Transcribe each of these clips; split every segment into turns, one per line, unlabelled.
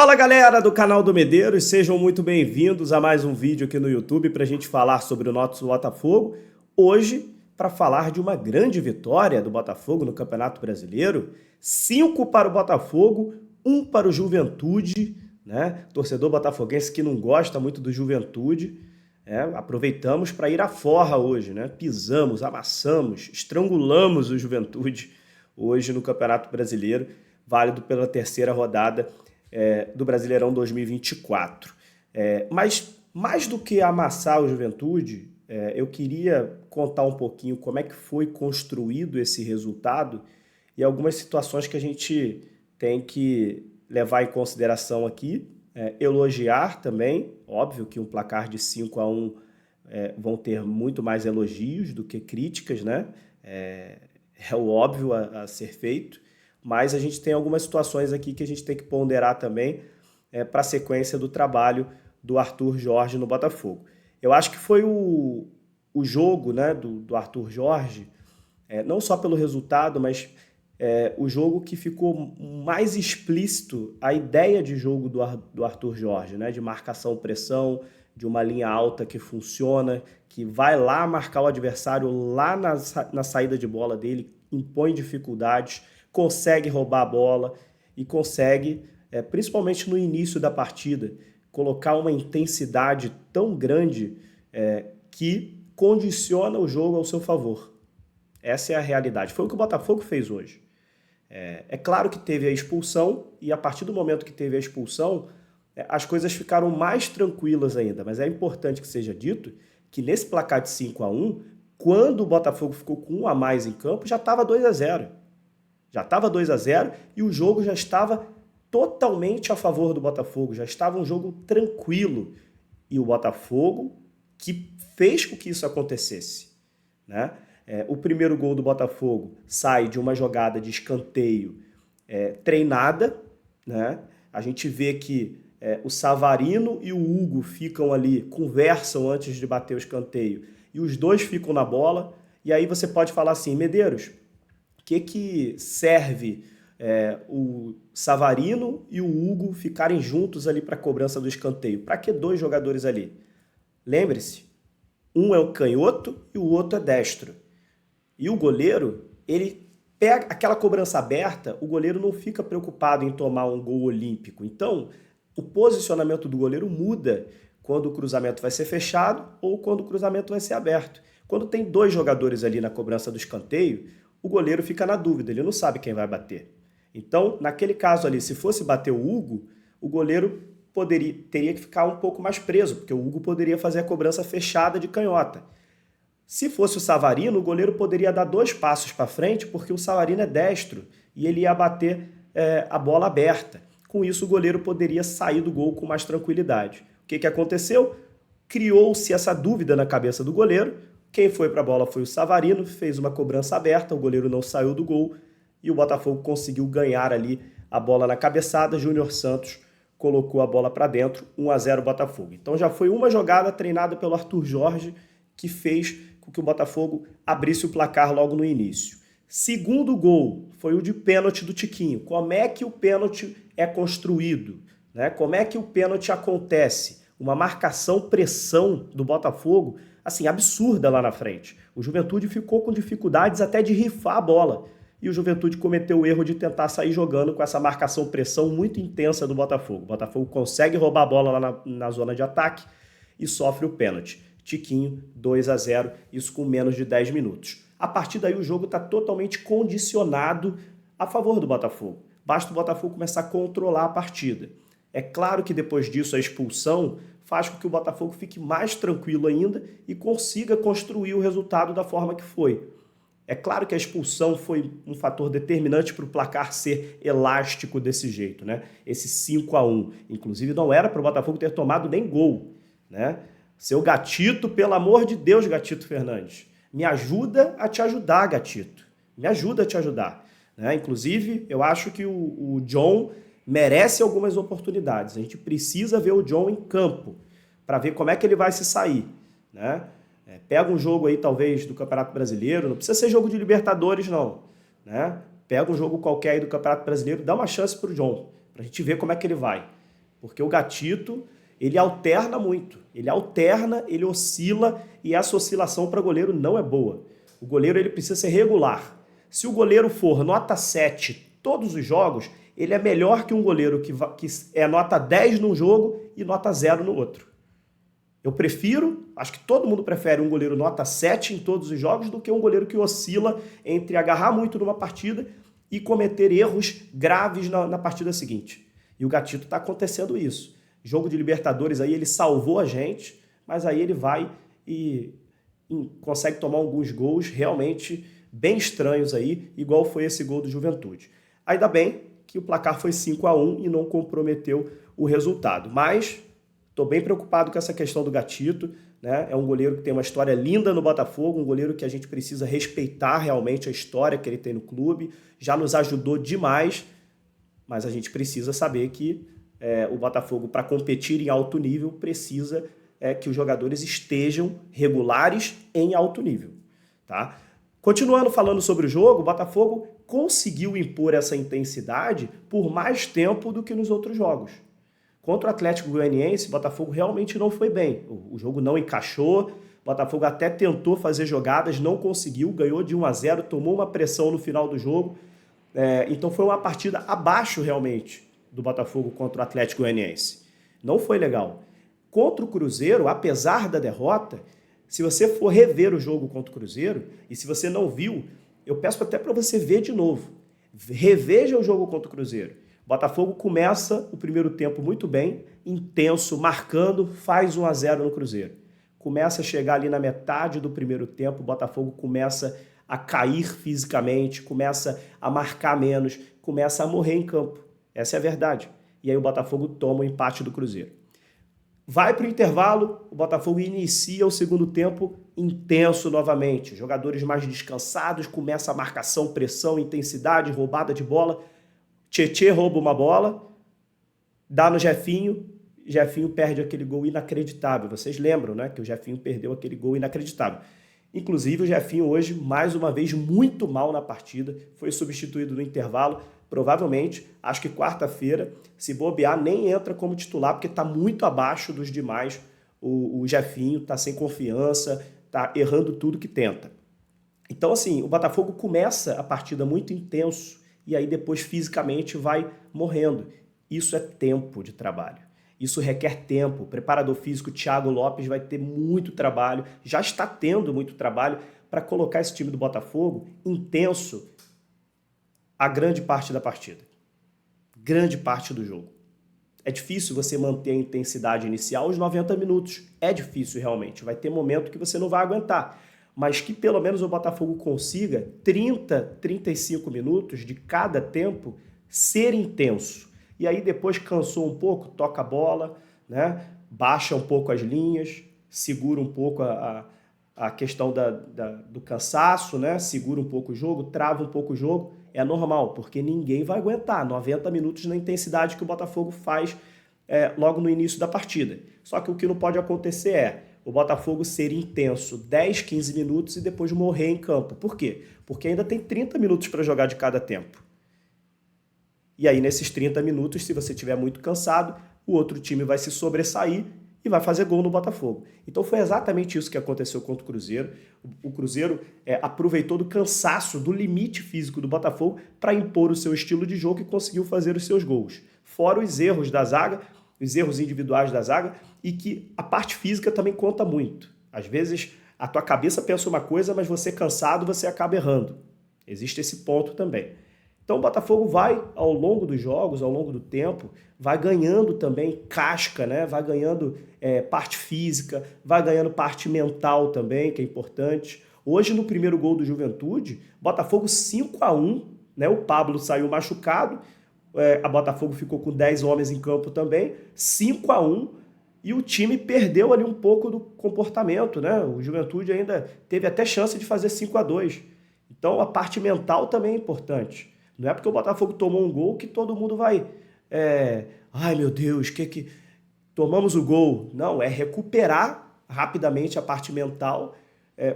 Fala galera do canal do Medeiros, sejam muito bem-vindos a mais um vídeo aqui no YouTube para a gente falar sobre o nosso Botafogo. Hoje, para falar de uma grande vitória do Botafogo no Campeonato Brasileiro, 5 para o Botafogo, 1 para o Juventude, né? Torcedor botafoguense que não gosta muito do Juventude, aproveitamos para ir à forra hoje, né? Pisamos, amassamos, estrangulamos o Juventude hoje no Campeonato Brasileiro, válido pela terceira rodada do Brasileirão 2024. Mas mais do que amassar o Juventude, eu queria contar um pouquinho como é que foi construído esse resultado e algumas situações que a gente tem que levar em consideração aqui, elogiar também, óbvio que um placar de 5-1 vão ter muito mais elogios do que críticas, né? É o óbvio a ser feito, mas a gente tem algumas situações aqui que a gente tem que ponderar também para a sequência do trabalho do Arthur Jorge no Botafogo. Eu acho que foi o jogo, né, do Arthur Jorge, não só pelo resultado, mas o jogo que ficou mais explícito a ideia de jogo do Arthur Jorge, né, de marcação-pressão, de uma linha alta que funciona, que vai lá marcar o adversário lá na saída de bola dele, impõe dificuldades, consegue roubar a bola e consegue, principalmente no início da partida, colocar uma intensidade tão grande que condiciona o jogo ao seu favor. Essa é a realidade. Foi o que o Botafogo fez hoje. É claro que teve a expulsão e a partir do momento que teve a expulsão, as coisas ficaram mais tranquilas ainda. Mas é importante que seja dito que nesse placar de 5-1, quando o Botafogo ficou com 1 a mais em campo, já estava 2-0. Já estava 2-0 e o jogo já estava totalmente a favor do Botafogo, já estava um jogo tranquilo. E o Botafogo que fez com que isso acontecesse, né? O primeiro gol do Botafogo sai de uma jogada de escanteio treinada, né? A gente vê que o Savarino e o Hugo ficam ali, conversam antes de bater o escanteio, e os dois ficam na bola, e aí você pode falar assim, Medeiros, o que serve o Savarino e o Hugo ficarem juntos ali para a cobrança do escanteio? Para que 2 jogadores ali? Lembre-se, um é o canhoto e o outro é destro. E o goleiro, ele pega aquela cobrança aberta, o goleiro não fica preocupado em tomar um gol olímpico. Então, o posicionamento do goleiro muda quando o cruzamento vai ser fechado ou quando o cruzamento vai ser aberto. Quando tem 2 jogadores ali na cobrança do escanteio, o goleiro fica na dúvida, ele não sabe quem vai bater. Então, naquele caso ali, se fosse bater o Hugo, o goleiro teria que ficar um pouco mais preso, porque o Hugo poderia fazer a cobrança fechada de canhota. Se fosse o Savarino, o goleiro poderia dar 2 passos para frente, porque o Savarino é destro e ele ia bater a bola aberta. Com isso, o goleiro poderia sair do gol com mais tranquilidade. O que aconteceu? Criou-se essa dúvida na cabeça do goleiro. Quem foi para a bola foi o Savarino, fez uma cobrança aberta, o goleiro não saiu do gol e o Botafogo conseguiu ganhar ali a bola na cabeçada. Júnior Santos colocou a bola para dentro, 1-0 Botafogo. Então já foi uma jogada treinada pelo Arthur Jorge que fez com que o Botafogo abrisse o placar logo no início. Segundo gol foi o de pênalti do Tiquinho. Como é que o pênalti é construído, né? Como é que o pênalti acontece? Uma marcação-pressão do Botafogo, assim, absurda lá na frente. O Juventude ficou com dificuldades até de rifar a bola. E o Juventude cometeu o erro de tentar sair jogando com essa marcação-pressão muito intensa do Botafogo. O Botafogo consegue roubar a bola lá na zona de ataque e sofre o pênalti. Tiquinho, 2-0, isso com menos de 10 minutos. A partir daí o jogo está totalmente condicionado a favor do Botafogo. Basta o Botafogo começar a controlar a partida. É claro que depois disso a expulsão faz com que o Botafogo fique mais tranquilo ainda e consiga construir o resultado da forma que foi. É claro que a expulsão foi um fator determinante para o placar ser elástico desse jeito, né? Esse 5-1. Inclusive não era para o Botafogo ter tomado nem gol, né? Seu Gatito, pelo amor de Deus, Gatito Fernandes, me ajuda a te ajudar, Gatito. Me ajuda a te ajudar, né? Inclusive, eu acho que o John merece algumas oportunidades. A gente precisa ver o John em campo para ver como é que ele vai se sair, né? Pega um jogo aí, talvez, do Campeonato Brasileiro, não precisa ser jogo de Libertadores, não, né? Pega um jogo qualquer aí do Campeonato Brasileiro, dá uma chance pro John, pra gente ver como é que ele vai. Porque o Gatito, ele alterna muito. Ele alterna, ele oscila e essa oscilação para goleiro não é boa. O goleiro ele precisa ser regular. Se o goleiro for nota 7 todos os jogos, ele é melhor que um goleiro que é nota 10 num jogo e nota 0 no outro. Eu prefiro, acho que todo mundo prefere um goleiro nota 7 em todos os jogos do que um goleiro que oscila entre agarrar muito numa partida e cometer erros graves na partida seguinte. E o Gatito está acontecendo isso. Jogo de Libertadores aí ele salvou a gente, mas aí ele vai e consegue tomar alguns gols realmente bem estranhos aí, igual foi esse gol do Juventude. Ainda bem que o placar foi 5-1 e não comprometeu o resultado. Mas estou bem preocupado com essa questão do Gatito, né? É um goleiro que tem uma história linda no Botafogo, um goleiro que a gente precisa respeitar realmente a história que ele tem no clube. Já nos ajudou demais, mas a gente precisa saber que o Botafogo, para competir em alto nível, precisa que os jogadores estejam regulares em alto nível. Tá? Continuando falando sobre o jogo, o Botafogo conseguiu impor essa intensidade por mais tempo do que nos outros jogos. Contra o Atlético Goianiense, o Botafogo realmente não foi bem. O jogo não encaixou, o Botafogo até tentou fazer jogadas, não conseguiu, ganhou de 1-0, tomou uma pressão no final do jogo. Então foi uma partida abaixo realmente do Botafogo contra o Atlético Goianiense. Não foi legal. Contra o Cruzeiro, apesar da derrota, se você for rever o jogo contra o Cruzeiro, e se você não viu, eu peço até para você ver de novo. Reveja o jogo contra o Cruzeiro. O Botafogo começa o primeiro tempo muito bem, intenso, marcando, faz 1-0 no Cruzeiro. Começa a chegar ali na metade do primeiro tempo, o Botafogo começa a cair fisicamente, começa a marcar menos, começa a morrer em campo. Essa é a verdade. E aí o Botafogo toma o empate do Cruzeiro. Vai para o intervalo, o Botafogo inicia o segundo tempo intenso novamente. Jogadores mais descansados, começa a marcação, pressão, intensidade, roubada de bola. Tietê rouba uma bola, dá no Jefinho, Jefinho perde aquele gol inacreditável. Vocês lembram, né, que o Jefinho perdeu aquele gol inacreditável. Inclusive o Jefinho hoje, mais uma vez, muito mal na partida, foi substituído no intervalo. Provavelmente, acho que quarta-feira, se bobear, nem entra como titular, porque está muito abaixo dos demais. O Jefinho está sem confiança, está errando tudo que tenta. Então, assim, o Botafogo começa a partida muito intenso e aí depois fisicamente vai morrendo. Isso é tempo de trabalho. Isso requer tempo. O preparador físico Thiago Lopes vai ter muito trabalho, já está tendo muito trabalho para colocar esse time do Botafogo intenso a grande parte da partida, grande parte do jogo. É difícil você manter a intensidade inicial os 90 minutos. É difícil realmente. Vai ter momento que você não vai aguentar. Mas que pelo menos o Botafogo consiga 30, 35 minutos de cada tempo ser intenso. E aí depois cansou um pouco, toca a bola, né? Baixa um pouco as linhas, segura um pouco a questão do cansaço, né? Segura um pouco o jogo, trava um pouco o jogo. É normal, porque ninguém vai aguentar 90 minutos na intensidade que o Botafogo faz logo no início da partida. Só que o que não pode acontecer é o Botafogo ser intenso 10, 15 minutos e depois morrer em campo. Por quê? Porque ainda tem 30 minutos para jogar de cada tempo. E aí, nesses 30 minutos, se você estiver muito cansado, o outro time vai se sobressair e vai fazer gol no Botafogo. Então foi exatamente isso que aconteceu contra o Cruzeiro. O Cruzeiro aproveitou do cansaço, do limite físico do Botafogo para impor o seu estilo de jogo e conseguiu fazer os seus gols. Fora os erros da zaga, os erros individuais da zaga, e que a parte física também conta muito. Às vezes a tua cabeça pensa uma coisa, mas você cansado, você acaba errando. Existe esse ponto também. Então o Botafogo vai, ao longo dos jogos, ao longo do tempo, vai ganhando também casca, né? Vai ganhando parte física, vai ganhando parte mental também, que é importante. Hoje, no primeiro gol do Juventude, Botafogo 5-1, né? O Pablo saiu machucado, a Botafogo ficou com 10 homens em campo também, 5-1, e o time perdeu ali um pouco do comportamento, né? O Juventude ainda teve até chance de fazer 5-2. Então a parte mental também é importante. Não é porque o Botafogo tomou um gol que todo mundo vai... ai meu Deus, que tomamos o gol. Não, é recuperar rapidamente a parte mental,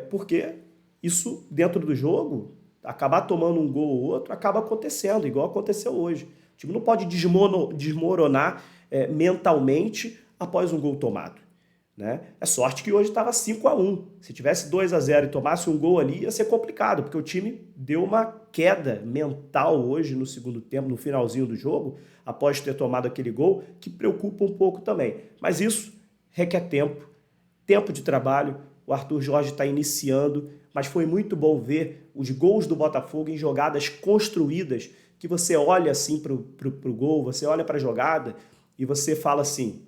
porque isso dentro do jogo, acabar tomando um gol ou outro, acaba acontecendo, igual aconteceu hoje. O time não pode desmoronar mentalmente após um gol tomado, né? É sorte que hoje estava 5-1. Se tivesse 2-0 e tomasse um gol ali, ia ser complicado, porque o time deu uma queda mental hoje no segundo tempo, no finalzinho do jogo, após ter tomado aquele gol, que preocupa um pouco também. Mas isso requer tempo de trabalho. O Arthur Jorge está iniciando, mas foi muito bom ver os gols do Botafogo em jogadas construídas, que você olha assim pro gol, você olha para a jogada e você fala assim,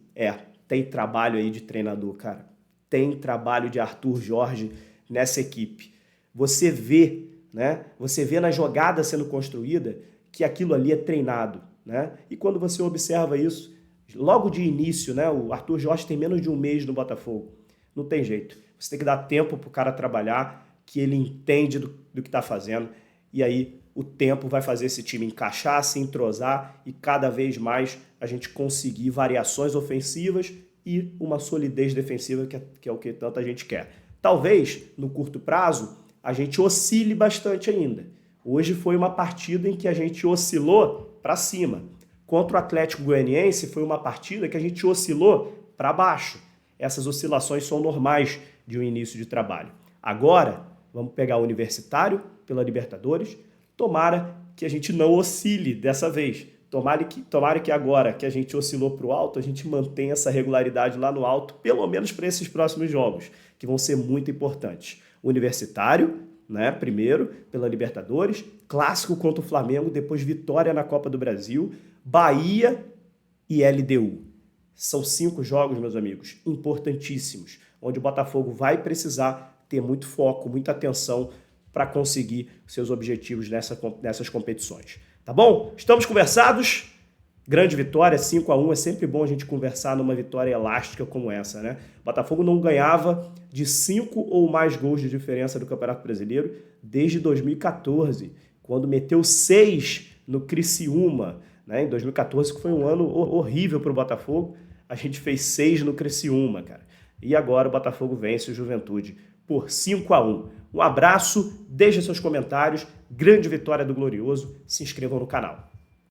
tem trabalho aí de treinador, cara. Tem trabalho de Arthur Jorge nessa equipe. Você vê, né? Você vê na jogada sendo construída que aquilo ali é treinado, né? E quando você observa isso, logo de início, né? O Arthur Jorge tem menos de um mês no Botafogo. Não tem jeito. Você tem que dar tempo pro cara trabalhar, que ele entende do que está fazendo. E aí o tempo vai fazer esse time encaixar, se entrosar e cada vez mais a gente conseguir variações ofensivas e uma solidez defensiva, que é o que tanta gente quer. Talvez, no curto prazo, a gente oscile bastante ainda. Hoje foi uma partida em que a gente oscilou para cima. Contra o Atlético Goianiense foi uma partida que a gente oscilou para baixo. Essas oscilações são normais de um início de trabalho. Agora, vamos pegar o Universitário pela Libertadores. Tomara que a gente não oscile dessa vez. Tomara que agora que a gente oscilou para o alto, a gente mantenha essa regularidade lá no alto, pelo menos para esses próximos jogos, que vão ser muito importantes. Universitário, né, primeiro, pela Libertadores, clássico contra o Flamengo, depois vitória na Copa do Brasil, Bahia e LDU. São 5 jogos, meus amigos, importantíssimos, onde o Botafogo vai precisar ter muito foco, muita atenção para conseguir seus objetivos nessas competições. Tá bom? Estamos conversados? Grande vitória, 5-1. É sempre bom a gente conversar numa vitória elástica como essa, né? O Botafogo não ganhava de 5 ou mais gols de diferença do Campeonato Brasileiro desde 2014, quando meteu 6 no Criciúma, né? Em 2014, que foi um ano horrível para o Botafogo, a gente fez 6 no Criciúma, cara. E agora o Botafogo vence o Juventude por 5-1. Um abraço, deixe seus comentários, grande vitória do Glorioso, se inscrevam no canal.